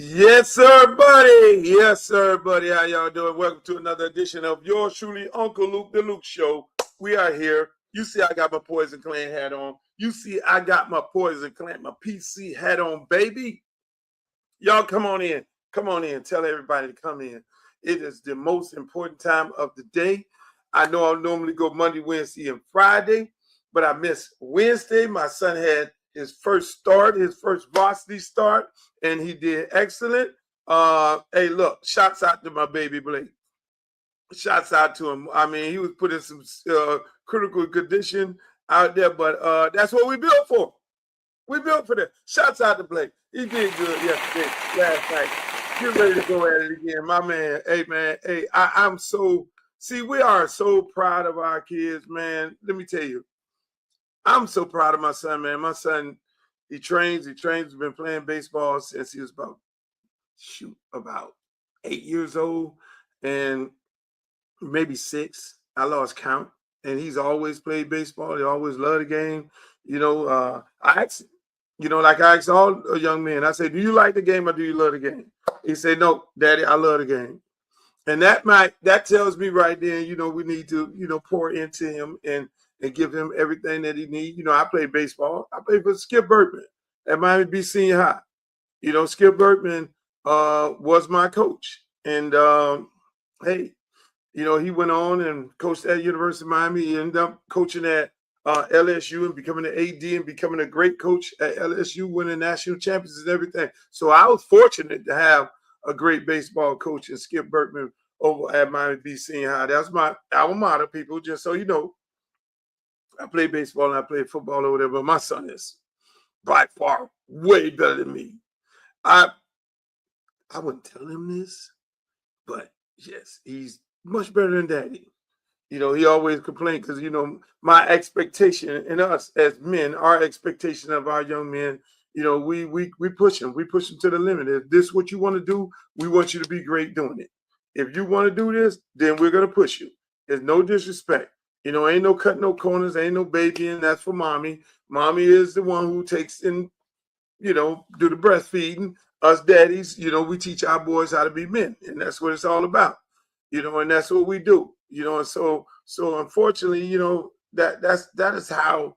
Yes, sir, buddy. Yes, sir, buddy. How y'all doing? Welcome to another edition of yours truly, Uncle Luke, the Luke Show. We are here. You see, I got my Poison Clan hat on. You see, I got my Poison Clan, my PC hat on, baby. Y'all come on in. Come on in. Tell everybody to come in. It is the most important time of the day. I know I normally go Monday, Wednesday, and Friday, but I missed Wednesday. My son had his first start, his first varsity start, and he did excellent. Hey, look, shouts out to my baby Blake. Shouts out to him. I mean, he was put in some critical condition out there, but that's what we built for. We built for that. Shouts out to Blake. He did good yesterday, last night. Get ready to go at it again. My man, hey, I'm so, we are so proud of our kids, man. Let me tell you, I'm so proud of my son, man. My son, he trains, he's been playing baseball since he was about 8 years old and maybe 6. I lost count. And he's always played baseball. He always loved the game. You know, I asked him, like I asked all young men, I said, do you like the game or do you love the game? He said, no, Daddy, I love the game. And that tells me right then, we need to, pour into him and give him everything that he needs. I played baseball. I played for Skip Bertman at Miami Beach Senior High. Skip Bertman was my coach. And, hey, he went on and coached at University of Miami. He ended up coaching at LSU and becoming an AD and becoming a great coach at LSU, winning national champions and everything. So I was fortunate to have a great baseball coach in Skip Bertman over at Miami Beach Senior High. That's my alma mater, people, just so you know. I played baseball and I played football over there, but my son is by far way better than me. I wouldn't tell him this, but yes, he's much better than Daddy. He always complained because, my expectation and us as men, our expectation of our young men, we push them. We push them to the limit. If this is what you want to do, we want you to be great doing it. If you want to do this, then we're going to push you. There's no disrespect. Ain't no cutting no corners. Ain't no babying. That's for mommy. Mommy is the one who takes in, do the breastfeeding. Us daddies, we teach our boys how to be men. And that's what it's all about. And that's what we do. And so unfortunately, that's how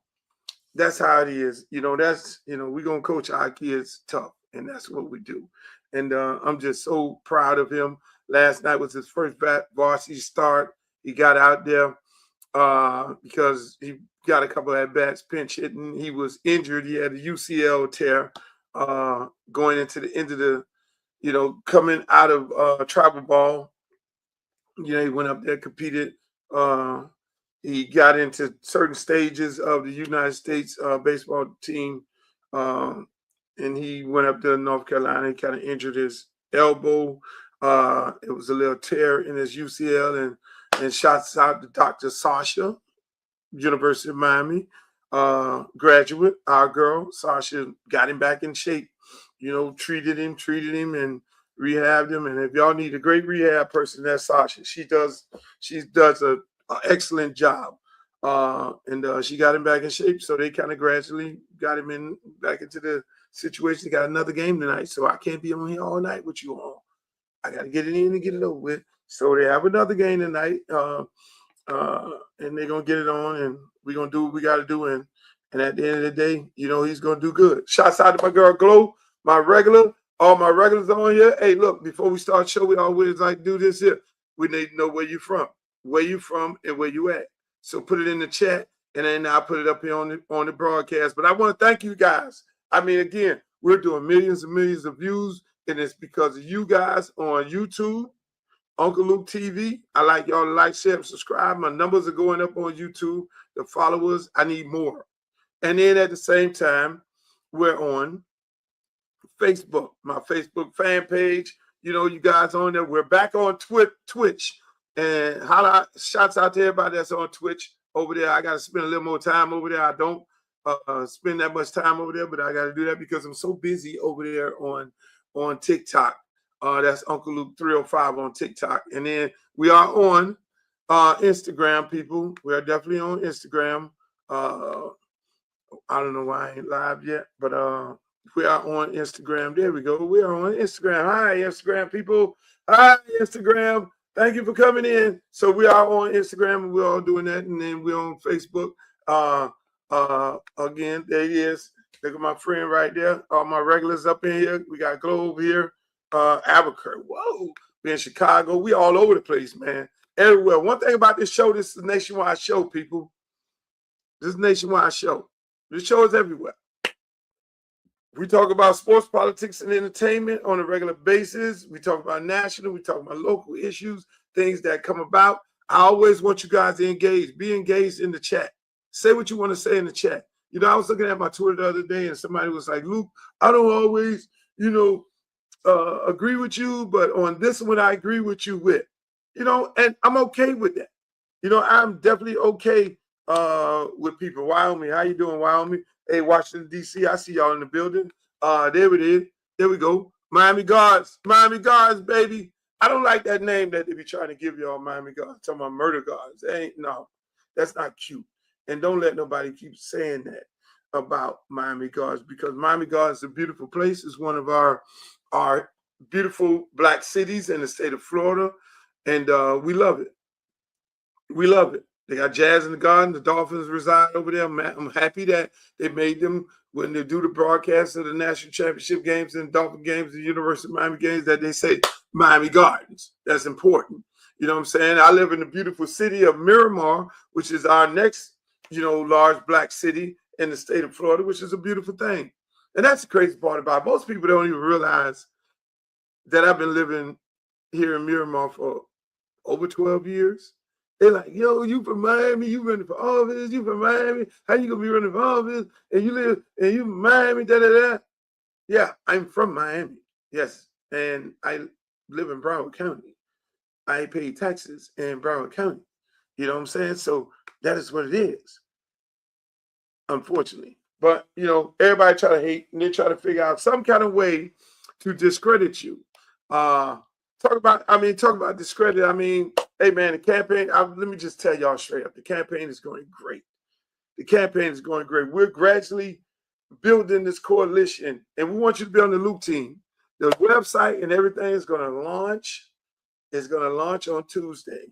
it is. We're gonna coach our kids tough, and that's what we do. And I'm just so proud of him. Last night was his first varsity start. He got out there because he got a couple of at-bats pinch hitting. He was injured. He had a UCL tear going into the end of the, coming out of travel ball. He went up there, competed. He got into certain stages of the United States baseball team, and he went up to North Carolina. He kind of injured his elbow. It was a little tear in his UCL, and shouts out to Dr. Sasha, University of Miami, graduate. Our girl Sasha got him back in shape. Treated him, and rehabbed him. And if y'all need a great rehab person, that's Sasha. She does an excellent job. And she got him back in shape. So they kind of gradually got him back into the situation. They got another game tonight. So I can't be on here all night with you all. I got to get it in and get it over with. So they have another game tonight. And they're going to get it on, and we're going to do what we got to do. And at the end of the day, he's going to do good. Shouts out to my girl Glow, all my regulars on here. Hey, look, before we start the show, we always like to do this here. We need to know where you from, and where you at. So put it in the chat, and then I'll put it up here on the broadcast. But I want to thank you guys. I mean, again, we're doing millions and millions of views, and it's because of you guys on YouTube, Uncle Luke TV. I like y'all to like, share, and subscribe. My numbers are going up on YouTube. The followers, I need more. And then at the same time, we're on Facebook, my Facebook fan page. You guys on there. We're back on Twitch. And shouts out to everybody that's on Twitch over there. I got to spend a little more time over there. I don't spend that much time over there, but I got to do that because I'm so busy over there on TikTok. That's Uncle Luke 305 on TikTok. And then we are on Instagram, people. We are definitely on Instagram. I don't know why I ain't live yet, but We are on Instagram. There we go. We are on Instagram. Hi, Instagram people. Hi, Instagram. Thank you for coming in. So we are on Instagram, and we're all doing that. And then we're on Facebook. Again, there he is. Look at my friend right there. All my regulars up in here. We got Globe here. Albuquerque. Whoa. We're in Chicago. We all over the place, man. Everywhere. One thing about this show, this is a nationwide show, people. This is a nationwide show. This show is everywhere. We talk about sports, politics, and entertainment on a regular basis. We talk about national. We talk about local issues, things that come about. I always want you guys to engage. Be engaged in the chat. Say what you want to say in the chat. You know, I was looking at my Twitter the other day, and somebody was like, Luke, I don't always, agree with you, but on this one, I agree with you with. And I'm okay with that. I'm definitely okay with people. Wyoming, how you doing, Wyoming? Hey, Washington, D.C., I see y'all in the building. There it is. There we go. Miami Guards, baby. I don't like that name that they be trying to give y'all, Miami Guards. Talking about murder guards. No, that's not cute. And don't let nobody keep saying that about Miami Guards, because Miami Guards is a beautiful place. It's one of our beautiful black cities in the state of Florida, and we love it. We love it. They got Jazz in the Garden. The Dolphins reside over there. I'm happy that they made them, when they do the broadcast of the national championship games and Dolphin games, the University of Miami games, that they say Miami Gardens. That's important. You know what I'm saying? I live in the beautiful city of Miramar, which is our next, large black city in the state of Florida, which is a beautiful thing. And that's the crazy part about it. Most people don't even realize that I've been living here in Miramar for over 12 years. They're like, yo, you from Miami, you running for office, you from Miami, how you gonna be running for office? And you from Miami, da-da-da. Yeah, I'm from Miami, yes. And I live in Broward County. I pay taxes in Broward County. You know what I'm saying? So that is what it is, unfortunately. But, everybody try to hate, and they try to figure out some kind of way to discredit you. Talk about discredit. Hey, man, the campaign, let me just tell y'all straight up, the campaign is going great. The campaign is going great. We're gradually building this coalition, and we want you to be on the Luke team. The website and everything is going to launch. It's going to launch on Tuesday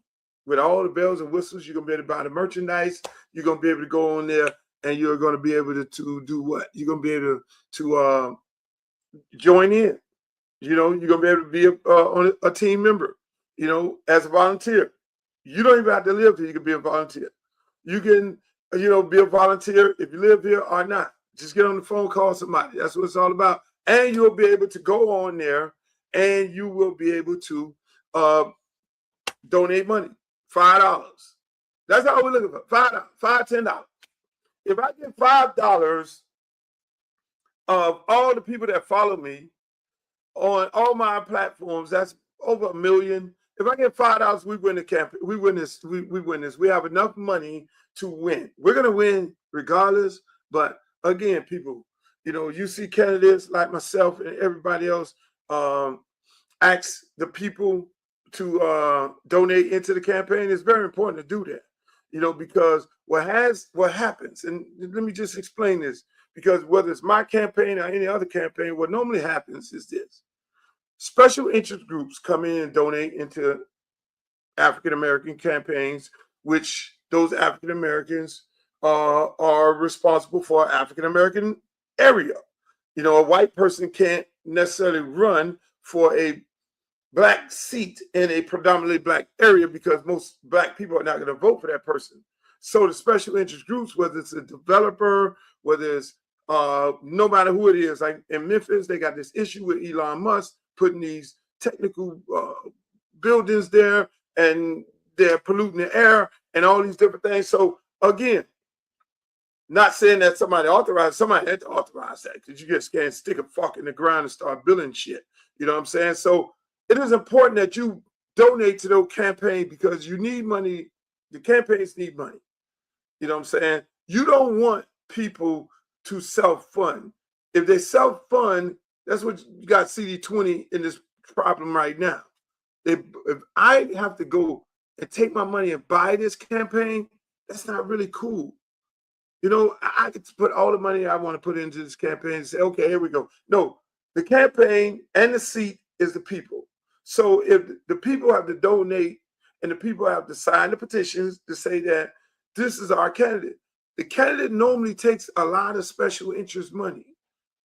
with all the bells and whistles. You're going to be able to buy the merchandise. You're going to be able to go on there, and you're going to be able to do what? You're going to be able to join in. You're going to be able to be on a team member, as a volunteer. You don't even have to live here. You can be a volunteer. You can, be a volunteer if you live here or not. Just get on the phone, call somebody. That's what it's all about. And you'll be able to go on there, and you will be able to donate money, $5. That's all we're looking for, $5, $10. If I get $5 of all the people that follow me on all my platforms, that's over 1 million. If I get $5, we win the campaign. We win this. We win this. We have enough money to win. We're gonna win regardless. But again, people, you see candidates like myself and everybody else ask the people to donate into the campaign. It's very important to do that, because what happens, and let me just explain this, because whether it's my campaign or any other campaign, what normally happens is this. Special interest groups come in and donate into African-American campaigns, which those African-Americans are responsible for African-American area. A white person can't necessarily run for a black seat in a predominantly black area because most black people are not going to vote for that person. So the special interest groups, whether it's a developer, whether it's no matter who it is, like in Memphis, they got this issue with Elon Musk putting these technical buildings there, and they're polluting the air and all these different things. So again, not saying that somebody had to authorize that, because you just can't stick a fork in the ground and start building shit. You know what I'm saying? So it is important that you donate to those campaigns, because you need money. The campaigns need money. You know what I'm saying? You don't want people to self-fund. If they self-fund, that's what you got CD20 in this problem right now. If I have to go and take my money and buy this campaign, that's not really cool. You know, I could put all the money I want to put into this campaign and say, okay, here we go. No, the campaign and the seat is the people. So if the people have to donate and the people have to sign the petitions to say that this is our candidate, the candidate normally takes a lot of special interest money.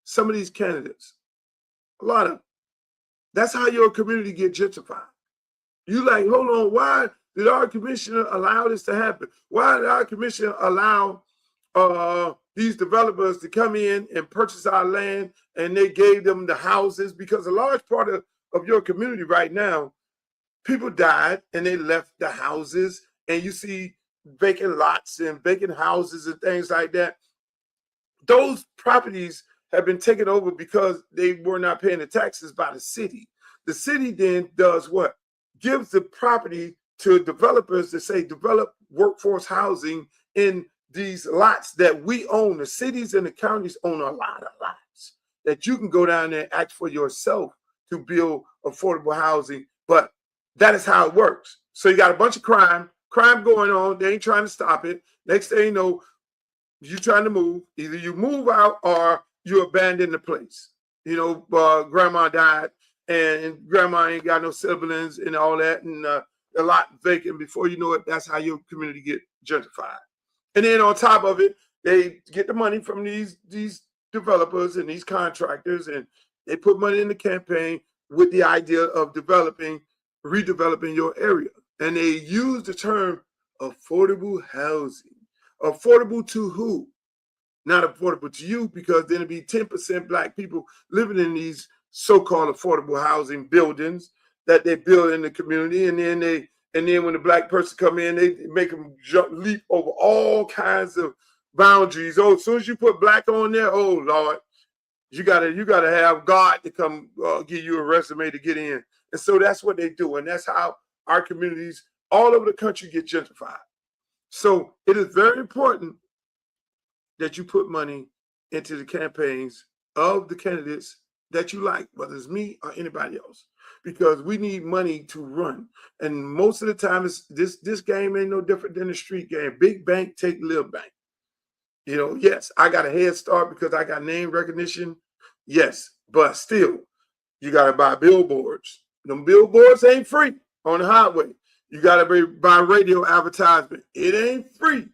Some of these candidates, a lot of them. That's how your community get gentrified. You like, hold on, why did our commissioner allow this to happen? Why did our commissioner allow these developers to come in and purchase our land, and they gave them the houses? Because a large part of your community right now, people died and they left the houses, and you see vacant lots and vacant houses and things like that. Those properties have been taken over because they were not paying the taxes by the city. The city then does what? Gives the property to developers to say, develop workforce housing in these lots that we own. The cities and the counties own a lot of lots that you can go down there and act for yourself to build affordable housing. But that is how it works. So you got a bunch of crime going on. They ain't trying to stop it. Next thing you know, you're trying to move. Either you move out or you abandon the place. You know, grandma died and grandma ain't got no siblings and all that, and a lot vacant. Before you know it, that's how your community get gentrified. And then on top of it, they get the money from these developers and these contractors, and they put money in the campaign with the idea of redeveloping your area. And they use the term affordable housing. Affordable to who? Not affordable to you, because then it'd be 10% Black people living in these so-called affordable housing buildings that they build in the community. And then when the Black person come in, they make them leap over all kinds of boundaries. Oh, as soon as you put Black on there, oh Lord, you gotta have God to come give you a resume to get in. And so that's what they do, and that's how our communities all over the country get gentrified. So it is very important that you put money into the campaigns of the candidates that you like, whether it's me or anybody else, because we need money to run. And most of the time, this game ain't no different than the street game. Big bank take little bank. You know, yes, I got a head start because I got name recognition. Yes, but still, you got to buy billboards. Them billboards ain't free on the highway. You got to buy radio advertisement. It ain't free.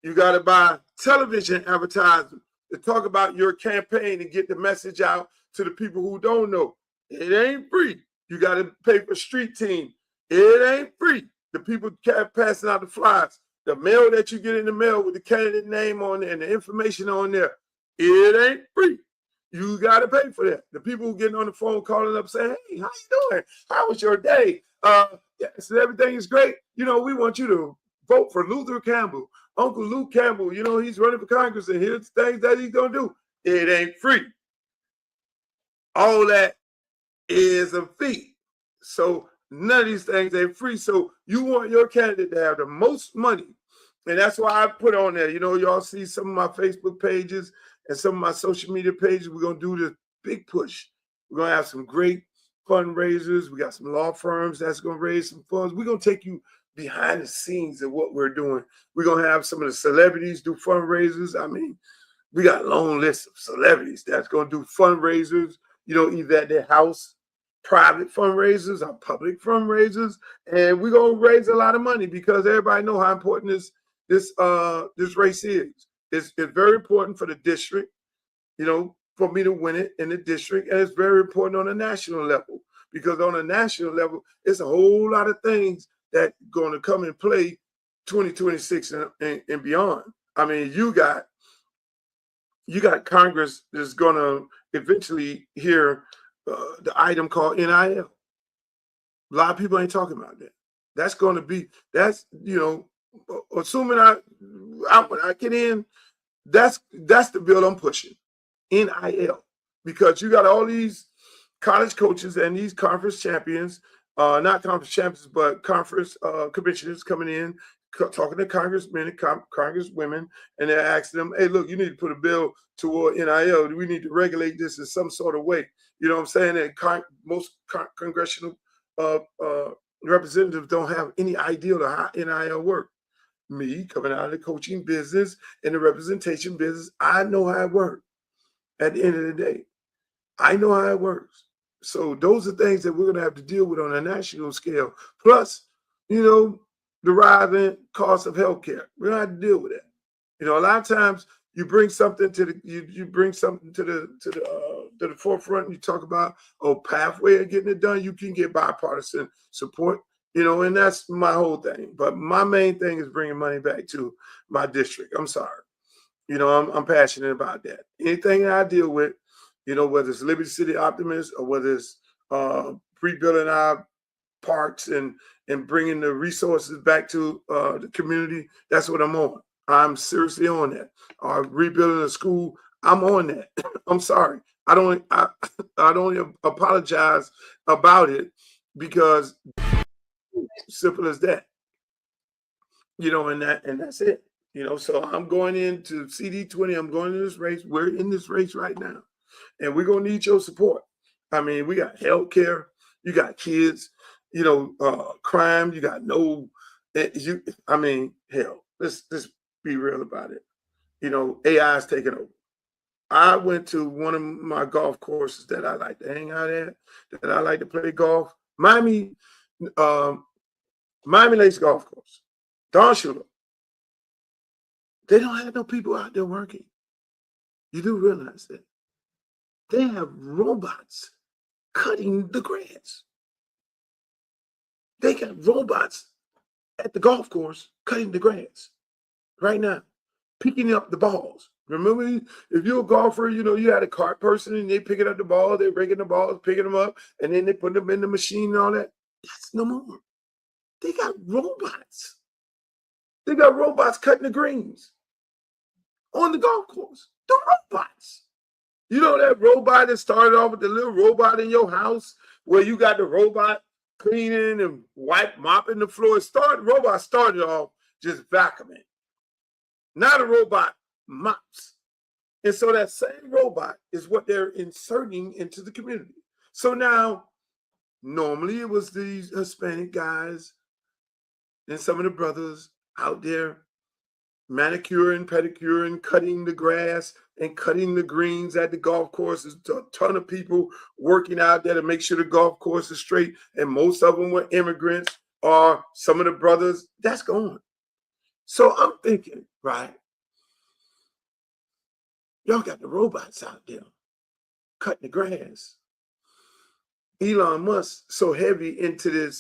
You got to buy television advertisement to talk about your campaign and get the message out to the people who don't know. It ain't free. You got to pay for street team. It ain't free. The people passing out the flyers, the mail that you get in the mail with the candidate name on there and the information on there, it ain't free. You got to pay for that. The people who getting on the phone calling up saying, hey, how you doing? How was your day? Yes, everything is great. You know, we want you to vote for Luther Campbell. Uncle Luke Campbell, you know, he's running for Congress and here's the things that he's going to do. It ain't free. All that is a fee. So none of these things ain't free. So you want your candidate to have the most money. And that's why I put on there, you know, y'all see some of my Facebook pages and some of my social media pages. We're going to do this big push. We're going to have some great fundraisers. We got some law firms that's going to raise some funds. We're going to take you behind the scenes of what we're doing. We're going to have some of the celebrities do fundraisers. I mean, we got a long list of celebrities that's going to do fundraisers, you know, either at their house, private fundraisers or public fundraisers. And we're going to raise a lot of money because everybody know how important this race is. It's very important for the district, you know, for me to win it in the district. And it's very important on a national level, because on a national level, it's a whole lot of things that going to come and play 2026 and beyond. I mean, you got Congress that's going to eventually hear the item called NIL. A lot of people ain't talking about that. That's going to be, that's, you know, assuming when I get in, that's the bill I'm pushing, NIL, because you got all these college coaches and these conference champions, not conference champions, but conference commissioners coming in, talking to congressmen and congresswomen, and they're asking them, hey, look, you need to put a bill toward NIL. We need to regulate this in some sort of way. You know what I'm saying? And most congressional representatives don't have any idea of how NIL works. me coming out of the coaching business and the representation business, I know how it works. At the end of the day, I know how it works. So those are things that we're going to have to deal with on a national scale. Plus, the rising cost of healthcare. We're going to have to deal with that. A lot of times you bring something to the you bring something to the forefront. And you talk about pathway of getting it done. You can get bipartisan support. And that's my whole thing. But my main thing is bringing money back to my district. I'm sorry. I'm passionate about that. Anything that I deal with, whether it's Liberty City Optimist or whether it's rebuilding our parks and bringing the resources back to the community, that's what I'm on. I'm seriously on that. Or rebuilding a school, I'm on that. I'm sorry. I don't apologize about it because simple as that. And that's it. So I'm going into CD20. I'm going in this race. We're in this race right now. And we're going to need your support. I mean, we got healthcare. You got kids, crime. You got hell, let's be real about it. AI is taking over. I went to one of my golf courses that I like to hang out at, that I like to play golf. Miami Lakes Golf Course. Don Shula. They don't have no people out there working. You do realize that. They have robots cutting the grass. They got robots at the golf course cutting the grass right now, picking up the balls. Remember, if you're a golfer, you had a cart person and they picking up the ball, they're raking the balls, picking them up, and then they put them in the machine and all that. That's no more. They got robots. They got robots cutting the greens on the golf course. The robots. That robot that started off with the little robot in your house where you got the robot cleaning and mopping the floor. Robot started off just vacuuming. Now the robot mops. And so that same robot is what they're inserting into the community. So now, normally it was these Hispanic guys and some of the brothers out there manicuring, pedicuring, cutting the grass and cutting the greens at the golf course. There's a ton of people working out there to make sure the golf course is straight. And most of them were immigrants or some of the brothers. That's gone. So I'm thinking, right? Y'all got the robots out there cutting the grass. Elon Musk so heavy into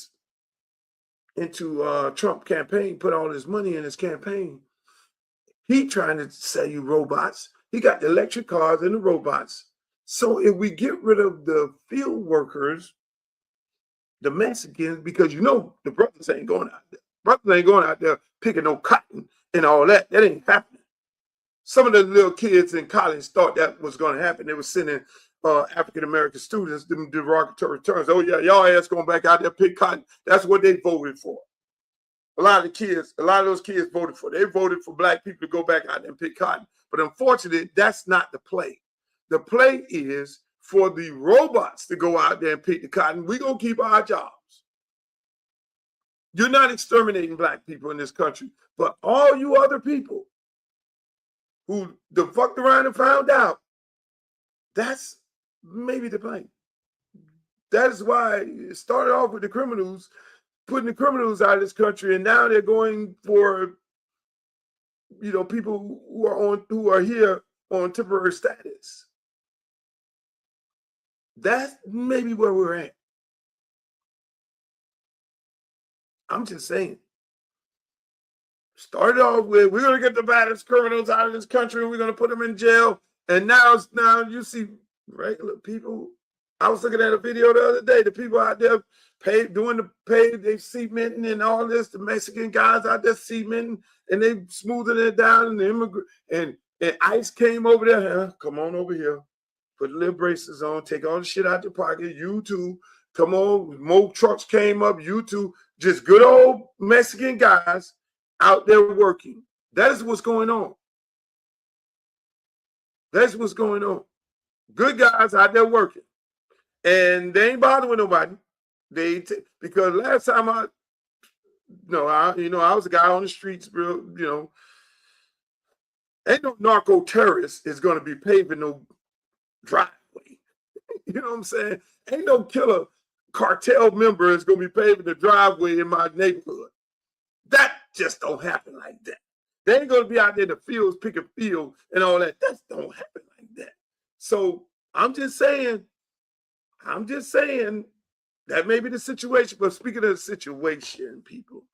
Trump campaign, put all his money in his campaign. He trying to sell you robots. He got the electric cars and the robots. So if we get rid of the field workers, the Mexicans, because the brothers ain't going out there. Brothers ain't going out there picking no cotton and all that. That ain't happening. Some of the little kids in college thought that was going to happen. They were sending African-American students them derogatory terms. Oh, yeah, y'all ass going back out there pick cotton. That's what they voted for. A lot of those kids voted for. They voted for black people to go back out there and pick cotton. But unfortunately, that's not the play. The play is for the robots to go out there and pick the cotton. We're going to keep our jobs. You're not exterminating black people in this country. But all you other people who fucked around and found out, that's maybe the play. That is why it started off with the criminals, putting the criminals out of this country, and now they're going for people who are here on temporary status. That's maybe where we're at. I'm just saying. Started off with, we're going to get the baddest criminals out of this country and we're going to put them in jail. And now you see regular people. I was looking at a video the other day, the people out there they cementing and all this, the Mexican guys out there cementing and they smoothing it down, and the immigrant and ICE came over there. Come on over here, put the little braces on, take all the shit out your pocket. You too, come on. More trucks came up. You too, just good old Mexican guys out there working. That is what's going on. That's what's going on. Good guys out there working, and they ain't bothering nobody. Because last time I was a guy on the streets, real. Ain't no narco terrorist is going to be paving no driveway. You know what I'm saying? Ain't no killer cartel member is going to be paving the driveway in my neighborhood. That just don't happen like that. They ain't going to be out there in the fields picking field and all that. That don't happen like that. So I'm just saying that may be the situation. But speaking of the situation, people,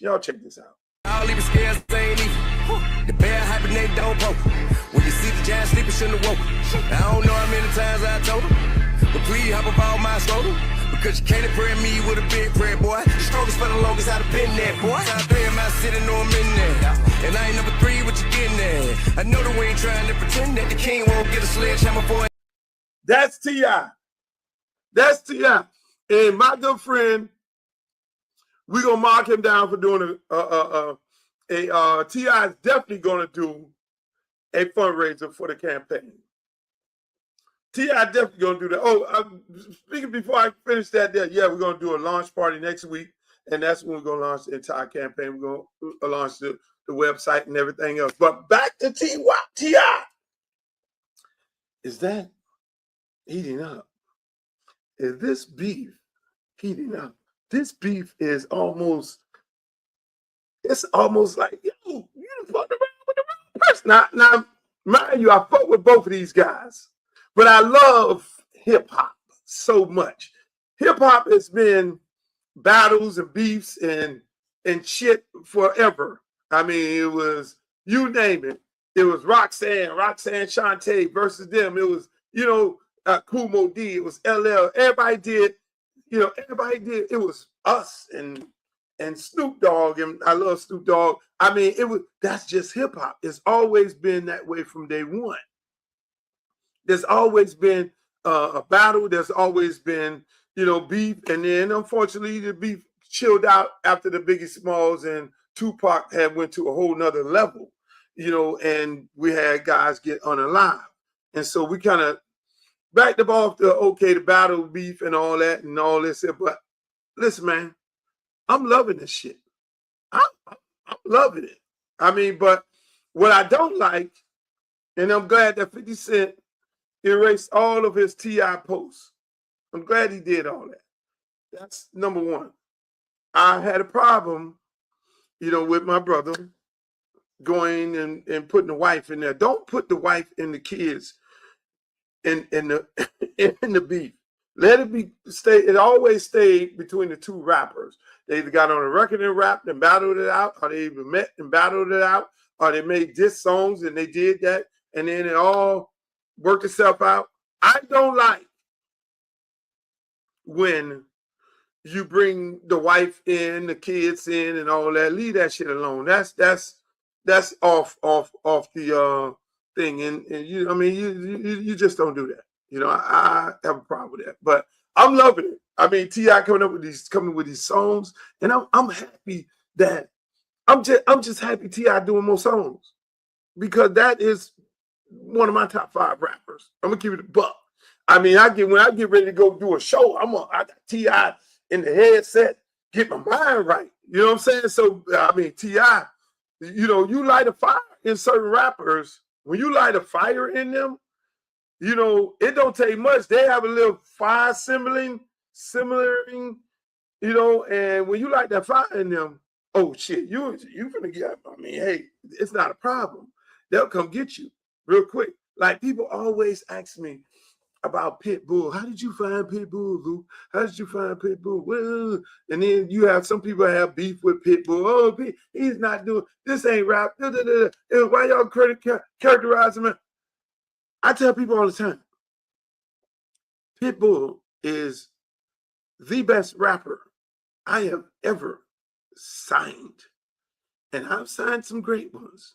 y'all check this out. All even scared ain't even. The bear hibernate don't poke. When you see the giant sleeping, shouldn't have woke. I don't know how many times I told him, but please hop up all my shoulder. Because you can't pray me with a big prayer, boy. The strongest for the longest I've been there, boy. I pay my city, know I'm in there. And I ain't number 3, what you getting there? I know the way ain't trying to pretend that the king won't get a sledgehammer for it. That's T.I. And my good friend, we're going to mark him down for doing T.I. is definitely going to do a fundraiser for the campaign. T.I. definitely going to do that. Oh, speaking before I finish that, yeah, we're going to do a launch party next week, and that's when we're going to launch the entire campaign. We're going to launch the website and everything else. But back to T.I. Is that heating up? Is this beef heating up? This beef is almost like, yo, you fucked around with the wrong person. Now, mind you, I fuck with both of these guys, but I love hip hop so much. Hip hop has been battles and beefs and shit forever. I mean, it was, you name it. It was Roxanne Shante versus them. It was, Kumo D. It was LL. Everybody did. It was us and Snoop Dogg, and I love Snoop Dogg. I mean, that's just hip hop. It's always been that way from day one. There's always been a battle. There's always been, beef. And then unfortunately the beef chilled out after the Biggie Smalls and Tupac had went to a whole nother level, and we had guys get unalive. And so we kind of backed up off the battle beef and all that and all this. But listen, man, I'm loving this shit. I'm loving it. I mean, but what I don't like, and I'm glad that 50 Cent erased all of his T.I. posts. I'm glad he did all that. That's number one. I had a problem, with my brother going and putting the wife in there. Don't put the wife and the kids in the beef. Let it stay. It always stayed between the two rappers. They either got on a record and rapped and battled it out, or they even met and battled it out, or they made diss songs and they did that, and then it all worked itself out. I don't like when you bring the wife in, the kids in, and all that. Leave that shit alone. That's off the thing. And you just don't do that. I have a problem with that. But I'm loving it. I mean, T.I. coming with these songs, and I'm happy that I'm just happy T.I. doing more songs, because that is one of my top 5 rappers. I'm gonna give it a buck. I mean, when I get ready to go do a show, I got T.I. in the headset, get my mind right. You know what I'm saying? So I mean, T.I., you light a fire in certain rappers. When you light a fire in them, it don't take much. They have a little fire simmering, and when you light that fire in them, oh shit, you gonna get. I mean, hey, it's not a problem. They'll come get you real quick. Like, people always ask me about Pitbull. How did you find Pitbull, Luke? How did you find Pitbull? Well, and then you have some people have beef with Pitbull. Oh, he's not doing this. Ain't rap. Why y'all characterize him? I tell people all the time, Pitbull is the best rapper I have ever signed. And I've signed some great ones.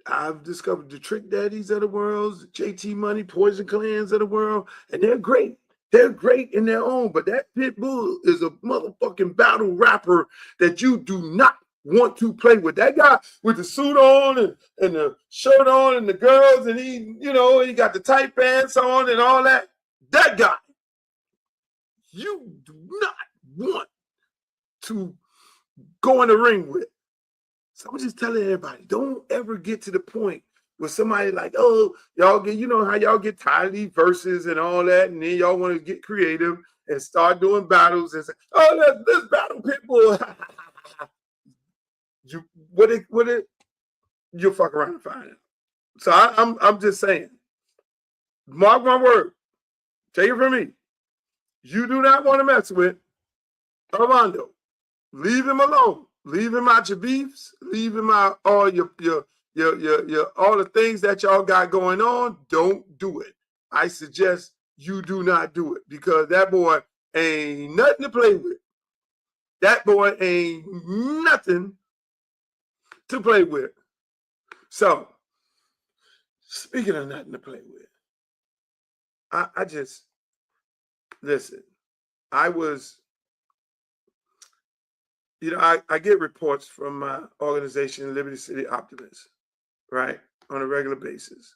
I've discovered the Trick Daddies of the world, JT Money, Poison Clans of the world, and they're great. They're great in their own, but that Pitbull is a motherfucking battle rapper that you do not want to play with. That guy with the suit on and the shirt on and the girls, and he got the tight pants on and all that. That guy, you do not want to go in the ring with. So I'm just telling everybody, don't ever get to the point where somebody like, oh, y'all get, you know how y'all get tired of these verses and all that, and then y'all want to get creative and start doing battles and say, oh, let's battle Pitbull. You'll fuck around and find it. So I'm just saying, mark my word, take it from me. You do not want to mess with Armando. Leave him alone. Leave him out your beefs. Leave him out all your all the things that y'all got going on. Don't do it. I suggest you do not do it because that boy ain't nothing to play with. That boy ain't nothing to play with. So, speaking of nothing to play with, I just, listen, I was, you know, I get reports from my organization, Liberty City Optimists, right, on a regular basis.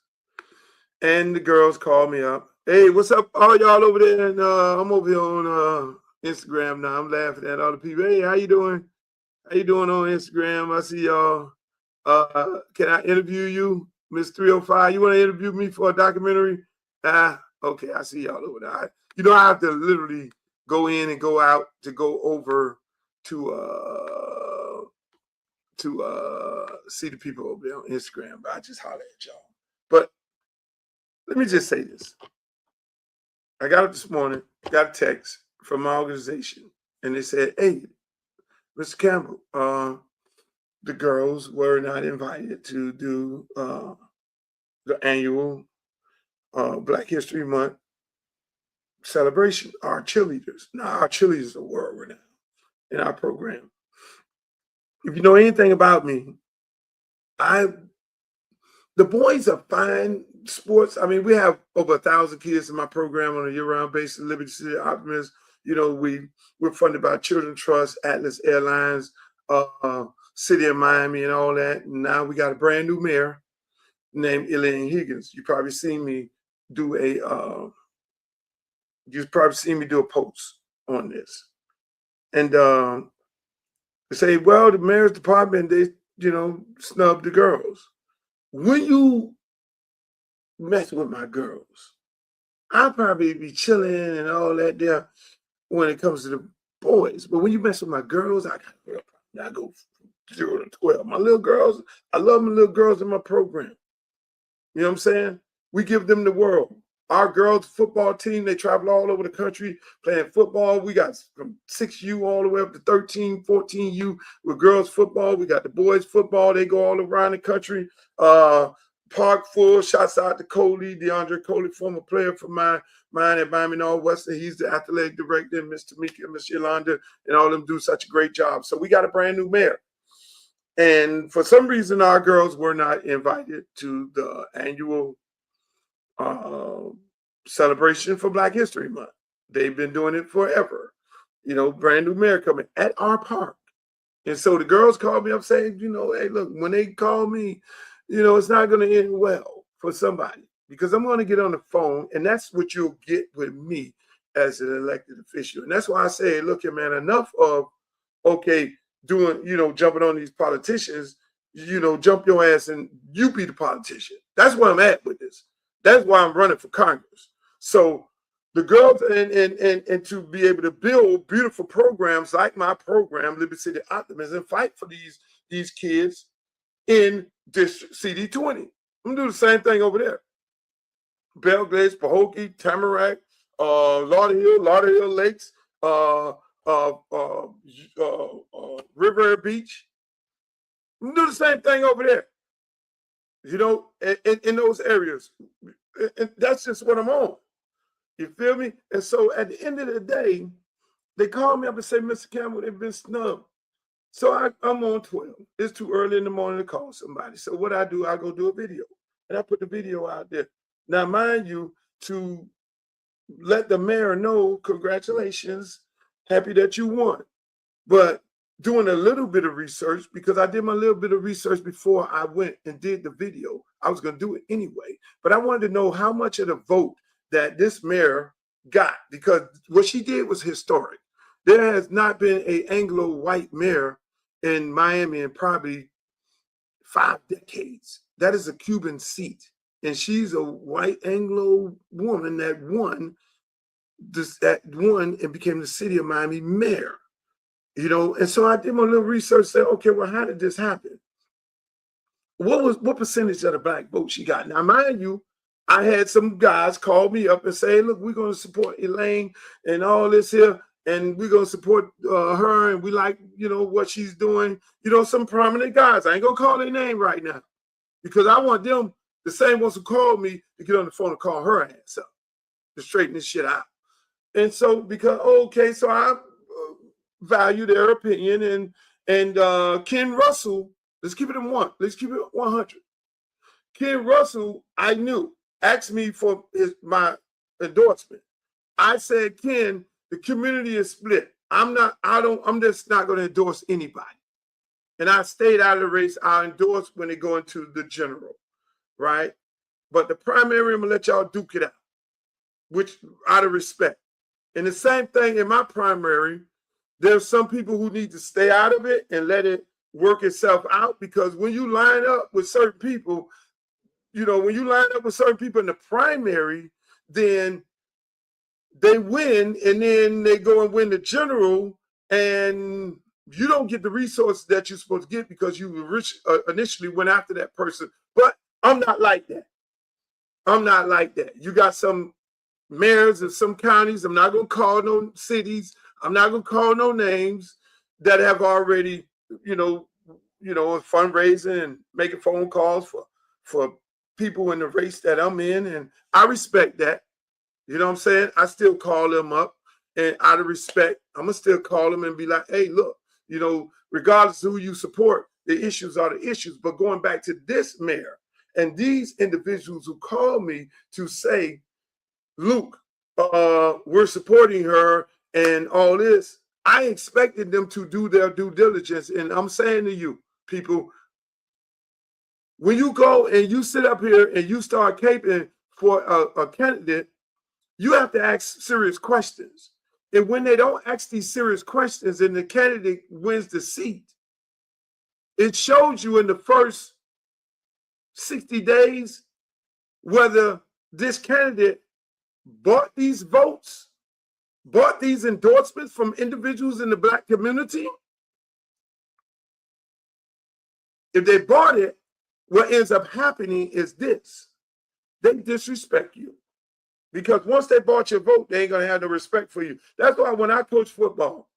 And the girls call me up. Hey, what's up, all y'all over there? And I'm over here on Instagram now. I'm laughing at all the people. Hey, how you doing? How you doing on Instagram? I see y'all. Can I interview you, Miss 305? You want to interview me for a documentary? Okay, I see y'all over there. You know, I have to literally go in and go out to go over to see the people over there on Instagram, but I just holler at y'all. But let me just say this. I got up this morning, got a text from my organization, and they said, hey, Mr. Campbell, the girls were not invited to do the annual Black History Month celebration. Our cheerleaders. Now, our cheerleaders are world renowned in our program. If you know anything about me, the boys are fine sports. I mean, we have over 1,000 kids in my program on a year-round basis. Liberty City Optimists. You know, we're funded by Children's Trust, Atlas Airlines, City of Miami, and all that. And now we got a brand new mayor named Eileen Higgins. You probably seen me do a post on this. And they say, well, the mayor's department, they, you know, snub the girls. When you mess with my girls, I'll probably be chilling and all that there when it comes to the boys. But when you mess with my girls, I go from 0 to 12. My little girls, I love my little girls in my program. You know what I'm saying? We give them the world. Our girls football team, they travel all over the country playing football. We got from 6U all the way up to 13, 14U with girls football. We got the boys football. They go all around the country. Park full. Shouts out to Coley, DeAndre Coley, former player for mine at Miami Northwestern. He's the athletic director, Miss Tamika, Miss Yolanda, and all of them do such a great job. So we got a brand new mayor. And for some reason, our girls were not invited to the annual celebration for Black History Month. They've been doing it forever. You know, brand new mayor coming at our park. And so the girls called me up saying, you know, hey, look, when they call me, you know, it's not going to end well for somebody because I'm going to get on the phone, and that's what you'll get with me as an elected official. And that's why I say, look here, man, enough of, okay, doing, you know, jumping on these politicians, you know, jump your ass and you be the politician. That's where I'm at with this. That's why I'm running for Congress. So the girls and to be able to build beautiful programs like my program, Liberty City Optimism, and fight for these kids in District CD20. I'm gonna do the same thing over there. Belgrade, Pahokee, Tamarack, Lauderdale Lakes, River Beach. I'm gonna do the same thing over there. You know, in those areas. And that's just what I'm on. You feel me? And so at the end of the day, they call me up and say, Mr. Campbell, they've been snubbed. So I'm on 12. It's too early in the morning to call somebody. So what I do, I go do a video. And I put the video out there. Now, mind you, to let the mayor know, congratulations, happy that you won. But doing a little bit of research, because I did my little bit of research before I went and did the video. I was going to do it anyway. But I wanted to know how much of the vote that this mayor got, because what she did was historic. There has not been an Anglo-white mayor in Miami in probably 5 decades. That is a Cuban seat. And she's a white Anglo woman that won and became the city of Miami mayor. And so I did my little research, said, okay, well, how did this happen? What percentage of the black vote she got? Now, mind you, I had some guys call me up and say, look, we're going to support Elaine and all this here, and we're going to support her, and we like, what she's doing. Some prominent guys. I ain't going to call their name right now because I want them, the same ones who called me, to get on the phone and call her ass up to straighten this shit out. And so, because, so I value their opinion, and Ken Russell, let's keep it in one. Let's keep it 100. Ken Russell, I knew, asked me for my endorsement. I said, Ken, the community is split. I'm just not going to endorse anybody. And I stayed out of the race. I endorse when they go into the general, right? But the primary, I'm going to let y'all duke it out, which out of respect. And the same thing in my primary, there's some people who need to stay out of it and let it work itself out, because when you line up with certain people, in the primary, then they win, and then they go and win the general, and you don't get the resources that you're supposed to get because you initially went after that person. But I'm not like that. You got some mayors of some counties, I'm not going to call no cities, I'm not going to call no names, that have already, fundraising and making phone calls for people in the race that I'm in. And I respect that. You know what I'm saying? I still call them up, and out of respect, I'm going to still call them and be like, hey, look, regardless of who you support, the issues are the issues. But going back to this mayor and these individuals who call me to say, Luke, we're supporting her and all this, I expected them to do their due diligence. And I'm saying to you, people, when you go and you sit up here and you start caping for a candidate, you have to ask serious questions. And when they don't ask these serious questions and the candidate wins the seat, it shows you in the first 60 days whether this candidate bought these votes, bought these endorsements from individuals in the black community. If they bought it, what ends up happening is this: they disrespect you. Because once they bought your vote, they ain't gonna have no respect for you. That's why when I coach football,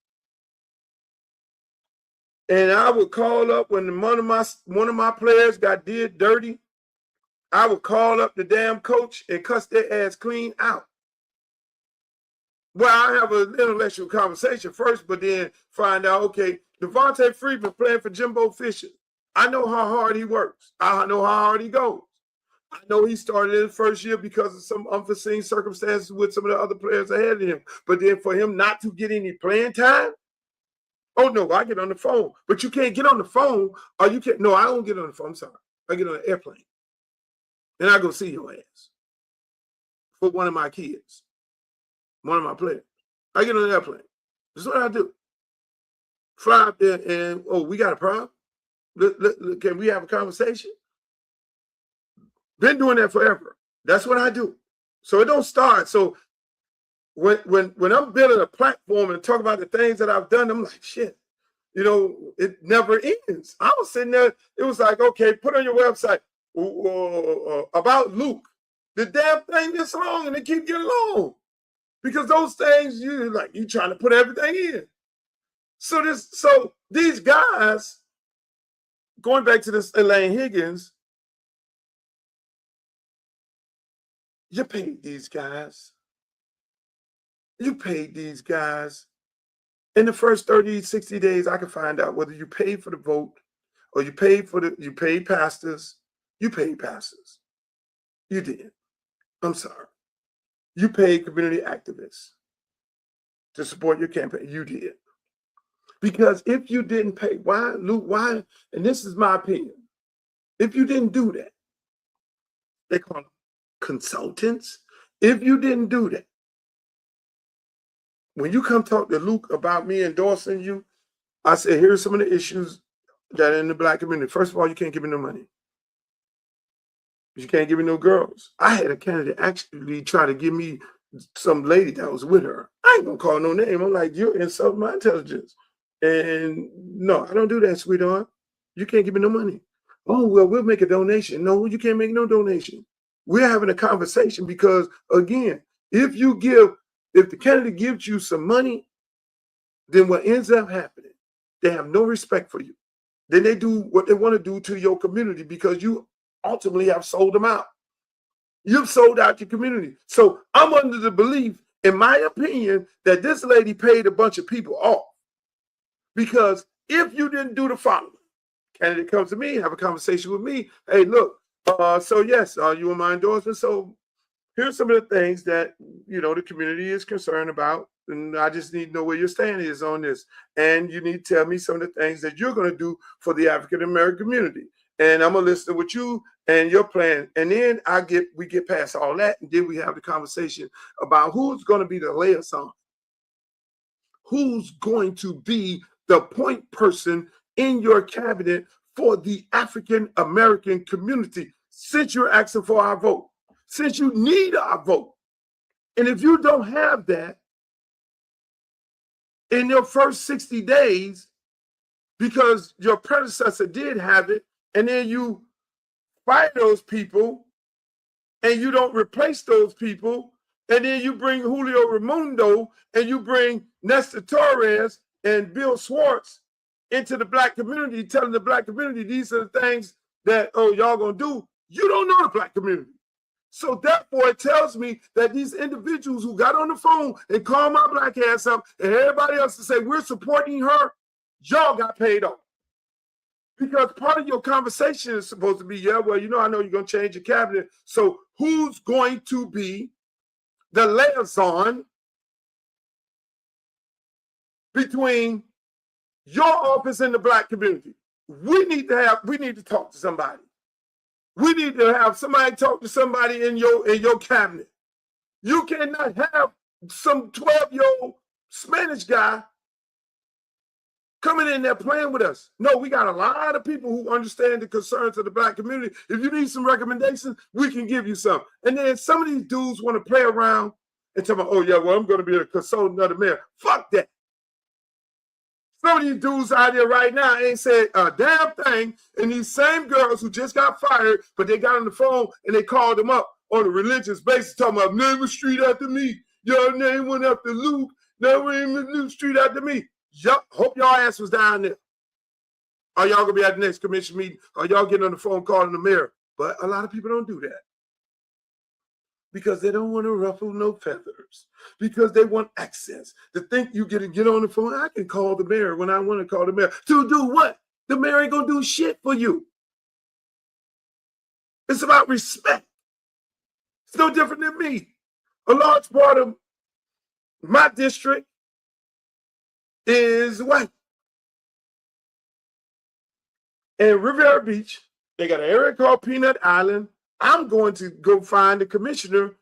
and I would call up when one of my players did dirty, I would call up the damn coach and cuss their ass clean out. Well, I have an intellectual conversation first, but then find out, okay, Devontae Freeman playing for Jimbo Fisher. I know how hard he works. I know how hard he goes. I know he started in the first year because of some unforeseen circumstances with some of the other players ahead of him. But then for him not to get any playing time, oh no, I get on the phone. But you can't get on the phone, or you can't. No, I don't get on the phone. I'm sorry. I get on an airplane, and I go see your ass for one of my kids, one of my players. I get on an airplane. That's what I do. Fly up there and, we got a problem? Can we have a conversation? Been doing that forever. That's what I do. So it don't start. So when I'm building a platform and talk about the things that I've done, I'm like, shit, it never ends. I was sitting there, it was like, okay, put on your website about Luke. The damn thing this long and it keep getting long. Because those things, you trying to put everything in. So these guys, going back to this Eileen Higgins, you paid these guys. You paid these guys. In the first 30, 60 days, I can find out whether you paid for the vote or you paid pastors. You paid pastors. You did. I'm sorry. You paid community activists to support your campaign. You did. Because if you didn't pay, why, Luke, why? And this is my opinion. If you didn't do that, they call them consultants. If you didn't do that, when you come talk to Luke about me endorsing you, I said, here's some of the issues that are in the black community. First of all, you can't give me no money. You can't give me no girls. I had a candidate actually try to give me some lady that was with her. I ain't gonna call no name. I'm like, you're insulting my intelligence. And no, I don't do that, sweetheart. You can't give me no money. Oh, well, we'll make a donation. No, you can't make no donation. We're having a conversation because, again, if the candidate gives you some money, then what ends up happening, they have no respect for you. Then they do what they want to do to your community because you ultimately have sold them out. You've sold out your community. So I'm under the belief, in my opinion, that this lady paid a bunch of people off. Because if you didn't do the following, candidate comes to me, have a conversation with me. Hey, look, so yes, you in my endorsement? So here's some of the things that, the community is concerned about. And I just need to know where your stand is on this. And you need to tell me some of the things that you're going to do for the African-American community. And I'm going to listen with you and your plan. And then we get past all that. And then we have the conversation about who's going to be the liaison. Who's going to be the point person in your cabinet for the African-American community, since you're asking for our vote, since you need our vote. And if you don't have that in your first 60 days, because your predecessor did have it, and then you fire those people, and you don't replace those people, and then you bring Julio Raimundo, and you bring Nestor Torres and Bill Schwartz into the black community, telling the black community these are the things that, y'all gonna do. You don't know the black community. So therefore, it tells me that these individuals who got on the phone and called my black ass up and everybody else to say we're supporting her, y'all got paid off. Because part of your conversation is supposed to be, I know you're going to change your cabinet. So who's going to be the liaison between your office and the black community? We need to talk to somebody. We need to have somebody talk to somebody in your cabinet. You cannot have some 12-year-old Spanish guy coming in there playing with us. No, we got a lot of people who understand the concerns of the black community. If you need some recommendations, we can give you some. And then some of these dudes want to play around and tell me, I'm going to be a consultant of the mayor. Fuck that. Some of these dudes out there right now ain't said a damn thing. And these same girls who just got fired, but they got on the phone and they called them up on a religious basis, talking about name a street after me. Your name went after Luke. Name a new street after me. Hope y'all ass was down there. Are y'all gonna be at the next commission meeting? Are y'all getting on the phone calling the mayor? But a lot of people don't do that because they don't want to ruffle no feathers, because they want access. To think you get on the phone, I can call the mayor when I want to call the mayor. To do what? The mayor ain't gonna do shit for you. It's about respect. It's no different than me. A large part of my district is white. In Riviera Beach, they got an area called Peanut Island. I'm going to go find the commissioner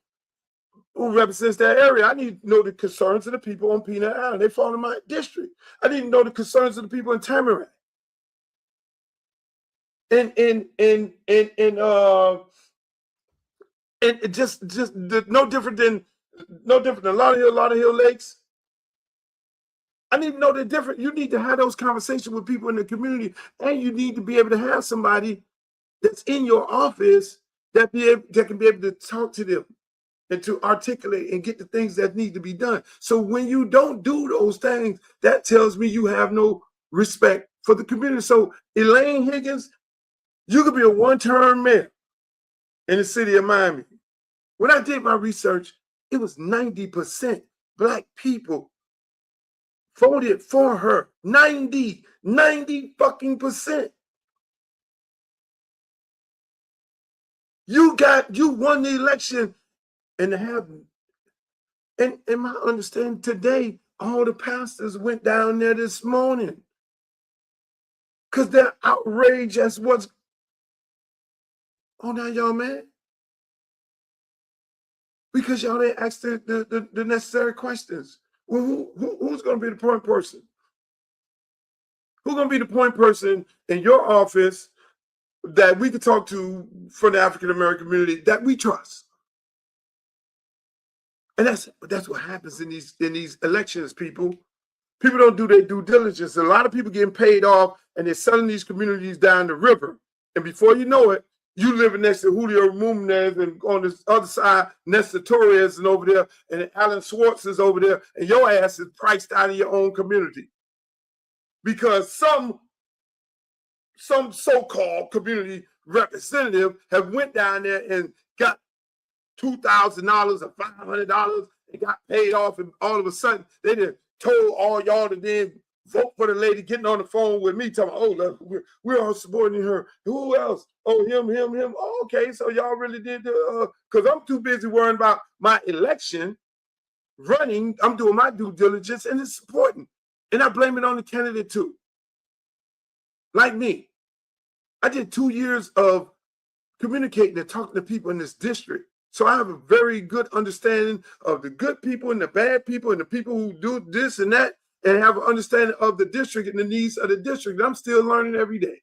who represents that area. I need to know the concerns of the people on Peanut Island. They fall in my district. I need to know the concerns of the people in Tamarack. And just no different than Lauderdale Lakes. I need to know the difference. You need to have those conversations with people in the community, and you need to be able to have somebody that's in your office that can be able to talk to them and to articulate and get the things that need to be done. So when you don't do those things, that tells me you have no respect for the community. So Eileen Higgins, you could be a one-term mayor in the city of Miami. When I did my research, it was 90% Black people voted for her. 90 fucking percent. You won the election and in my understanding today, all the pastors went down there this morning because they're outraged as what's. Oh, now y'all mad? Because y'all didn't ask the necessary questions. Who's going to be the point person? Who's going to be the point person in your office that we can talk to from the African American community that we trust? And that's what happens in these elections, people. People don't do their due diligence. A lot of people getting paid off, and they're selling these communities down the river. And before you know it, you living next to Julio Rumnez, and on this other side, Nestor Torres is over there, and Alan Schwartz is over there, and your ass is priced out of your own community. Because some so-called community representative have went down there and got $2,000 or $500 and got paid off, and all of a sudden they just told all y'all to then vote for the lady getting on the phone with me, talking, oh, look, we're all supporting her. Who else? Oh, him. Oh, okay, so y'all really did because I'm too busy worrying about my election, running. I'm doing my due diligence, and it's important. And I blame it on the candidate too. Like me. I did 2 years of communicating and talking to people in this district. So I have a very good understanding of the good people and the bad people and the people who do this and that, and have an understanding of the district and the needs of the district. And I'm still learning every day.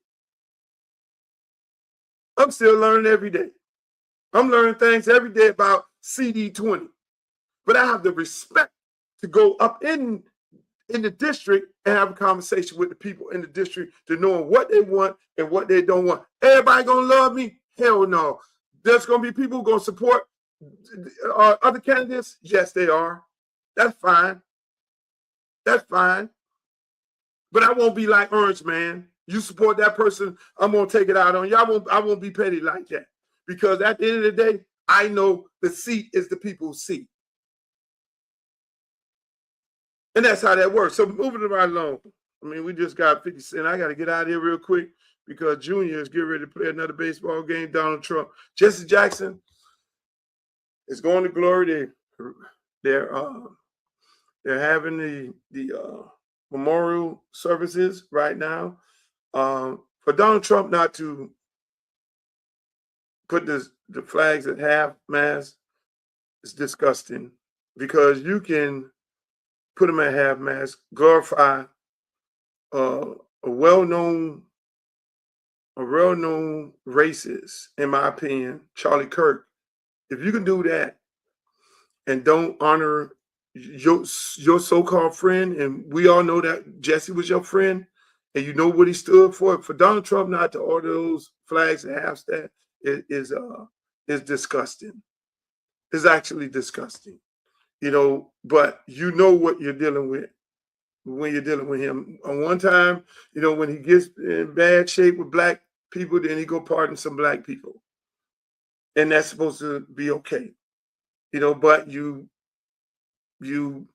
I'm learning things every day about CD20. But I have the respect to go up in the district and have a conversation with the people in the district to know what they want and what they don't want. Everybody gonna love me? Hell no. There's going to be people who are going to support other candidates? Yes, they are. That's fine. But I won't be like Orange Man. You support that person, I'm going to take it out on you. I won't be petty like that. Because at the end of the day, I know the seat is the people's seat. And that's how that works. So moving right along. I mean, we just got 50 Cent. I got to get out of here real quick, because Junior is getting ready to play another baseball game. Donald Trump. Jesse Jackson is going to glory. They're having the memorial services right now. For Donald Trump not to put the flags at half mast is disgusting, because you can put them at half mast, glorify a well-known racist, in my opinion, Charlie Kirk. If you can do that and don't honor your so-called friend, and we all know that Jesse was your friend, and you know what he stood for Donald Trump not to order those flags and half that is disgusting. It's actually disgusting, but you know what you're dealing with when you're dealing with him. On one time, when he gets in bad shape with black people, then he go pardon some black people. And that's supposed to be okay. But you do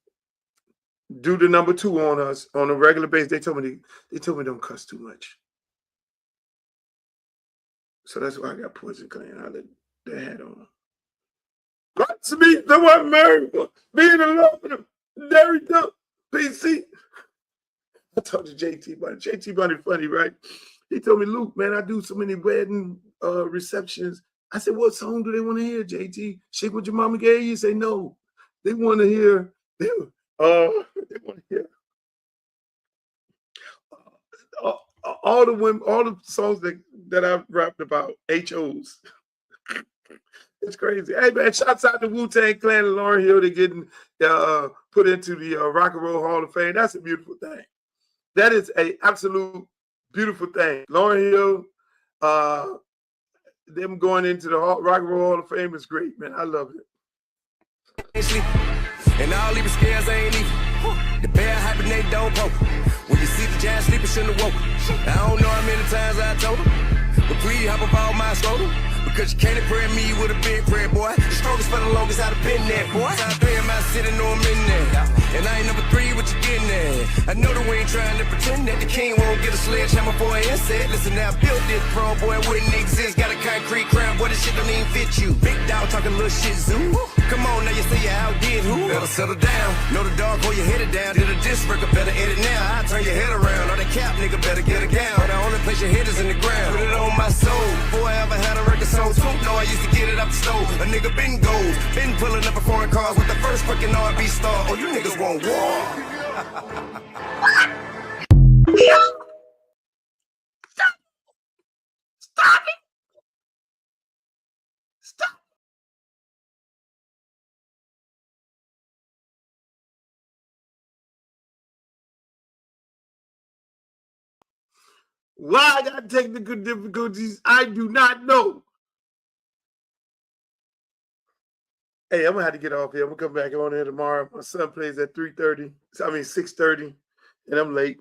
the number two on us on a regular basis. They told me don't cuss too much. So that's why I got Poison Clan. I let that hat on. Got to meet the one married one. Being in love with him. Very dumb. PC. I talked to JT Bunny. JT Bunny funny, right? He told me, Luke, man, I do so many wedding receptions. I said, what song do they want to hear, JT? Shake What Your Mama Gave You? He said, no. They want to hear, all the songs that I've rapped about, HOs. It's crazy. Hey, man, shouts out to Wu-Tang Clan and Lauryn Hill. They're getting put into the Rock and Roll Hall of Fame. That's a beautiful thing. That is an absolute beautiful thing. Lauryn Hill, them going into the Rock and Roll Hall of Fame is great, man. I love it. And all even scares ain't even. The bear hibernate don't poke. When you see the giant sleeping, shouldn't have woke. I don't know how many times I told him, but please hop up all my scrotum. Because you can't impress me with a big prayer, boy. The strongest for the longest I've been there, boy. Top 3 in my city, know I'm in there. And I ain't number 3, what you getting at? I know the way ain't trying to pretend that the king won't get a sledgehammer for an insect. Listen, now I built this pro, boy, it wouldn't exist. Got a concrete crown, boy, this shit don't even fit you. Big dog talking little shit, zoo. Come on, now you say you outdid who? Better settle down. Know the dog, hold your head down. Did a disc record, better edit now. I turn your head around. Or the cap, nigga, better get a gown. The only place your head is in the ground. Put it on my soul. Boy, I ever had a record song. No, I used to get it up the stove. A nigga been gold. Been pulling up a foreign cars with the first freaking R&B star. Oh, you niggas want war. Stop it! Stop! Why I got technical difficulties, I do not know. Hey, I'm gonna have to get off here. I'm gonna come back on here tomorrow. My son plays at 6:30, and I'm late.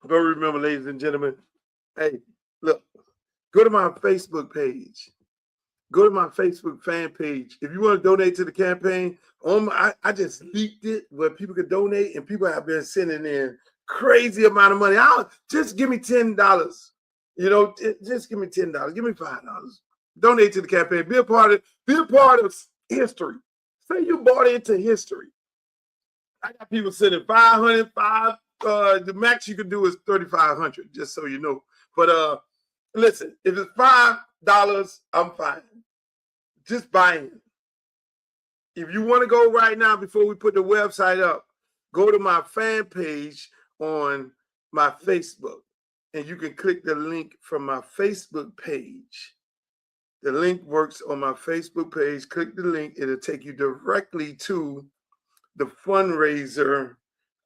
But remember, ladies and gentlemen, hey, look, go to my Facebook page. Go to my Facebook fan page. If you want to donate to the campaign, I just leaked it where people can donate, and people have been sending in crazy amount of money. Just give me $10. You know, just give me $10. Give me $5. Donate to the campaign. Be a part of history. Say you bought into history. I got people sending $500, the max you can do is $3,500, just so you know. But listen, if it's $5, I'm fine. Just buying. If you want to go right now before we put the website up, go to my fan page on my Facebook, and you can click the link from my Facebook page. The link works on my Facebook page. Click the link. It'll take you directly to the fundraiser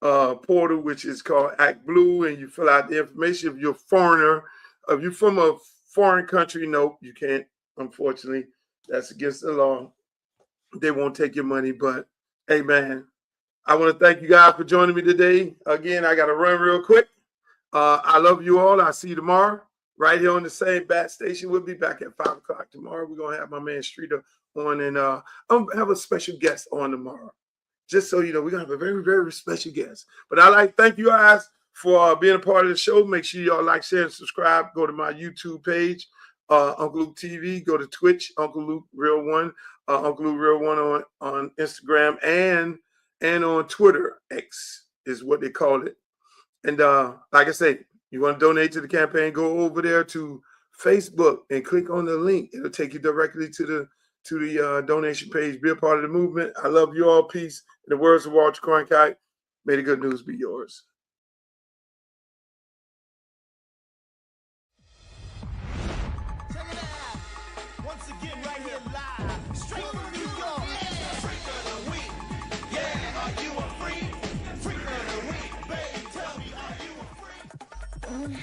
portal, which is called Act Blue, and you fill out the information. If you're a foreigner, if you're from a foreign country, no, you can't, unfortunately. That's against the law. They won't take your money, but hey, man, I want to thank you guys for joining me today. Again, I got to run real quick. I love you all. I'll see you tomorrow right here on the same bat station. We'll be back at 5 o'clock tomorrow. We're going to have my man Streeter on, and I'm have a special guest on tomorrow. Just so you know, we're going to have a very, very special guest. But I like to thank you guys for being a part of the show. Make sure y'all like, share, and subscribe. Go to my YouTube page, Uncle Luke TV. Go to Twitch, Uncle Luke Real One, Uncle Luke Real One on Instagram and on Twitter. X is what they call it. And like I say, you want to donate to the campaign, go over there to Facebook and click on the link. It'll take you directly to the donation page. Be a part of the movement. I love you all. Peace. In the words of Walter Cronkite, may the good news be yours. Check it out. Once again, right here live. Straight from New York. Freak of the week. Yeah, are you a freak? Freak of the week. Baby, tell me, are you a freak? Damn.